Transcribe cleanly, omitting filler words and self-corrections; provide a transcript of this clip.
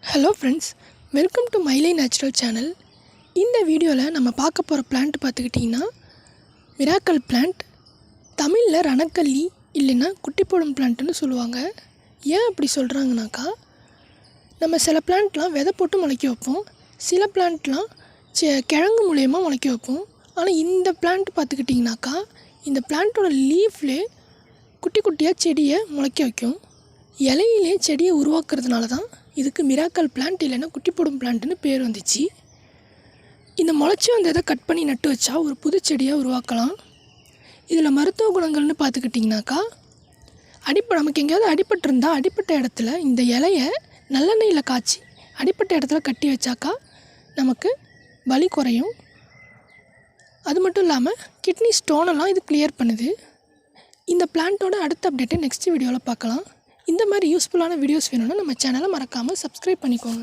Hello friends, welcome to Mylai natural channel. இந்த வீடியோவில் நம்ம பார்க்க போகிற பிளான்ட் பார்த்துக்கிட்டிங்கன்னா மிராக்கல் பிளான்ட். தமிழில் ரணக்கல்லி இல்லைன்னா குட்டி போடும் பிளான்ட்டுன்னு சொல்லுவாங்க. ஏன் அப்படி சொல்கிறாங்கனாக்கா, நம்ம சில பிளான்ட்லாம் விதை போட்டு முளைக்க வைப்போம், சில பிளான்ட்லாம் கிழங்கு மூலயமா முளைக்க வைப்போம். ஆனால் இந்த பிளான்ட் பார்த்துக்கிட்டிங்கனாக்கா, இந்த பிளான்ட்டோட லீஃப்லே குட்டி குட்டியாக செடியை முளைக்க வைக்கும். இலையிலே செடியை உருவாக்குறதுனால தான் இதுக்கு மிராக்கல் பிளான்ட் இல்லைன்னா குட்டி போடும் பிளான்ட்டுன்னு பேர் வந்துச்சு. இந்த முளைச்சி வந்ததை கட் பண்ணி நட்டு வச்சா ஒரு புது செடியாக உருவாக்கலாம். இதில் மருத்துவ குணங்கள்னு பார்த்துக்கிட்டிங்கனாக்கா, நமக்கு எங்கேயாவது அடிபட்டிருந்தால் அடிப்பட்ட இடத்துல இந்த இலையை நல்லெண்ணெயில் காய்ச்சி அடிப்பட்ட இடத்துல கட்டி வச்சாக்கா நமக்கு வலி குறையும். அது மட்டும் இல்லாமல் கிட்னி ஸ்டோனெல்லாம் இது கிளியர் பண்ணுது. இந்த பிளான்ட்டோட அடுத்த அப்டேட்டை நெக்ஸ்ட் வீடியோவில் பார்க்கலாம். இந்த மாதிரி யூஸ்ஃபுல்லான வீடியோஸ் வேணும்னா நம்ம சேனலை மறக்காமல் சப்ஸ்கிரைப் பண்ணிக்கோங்க.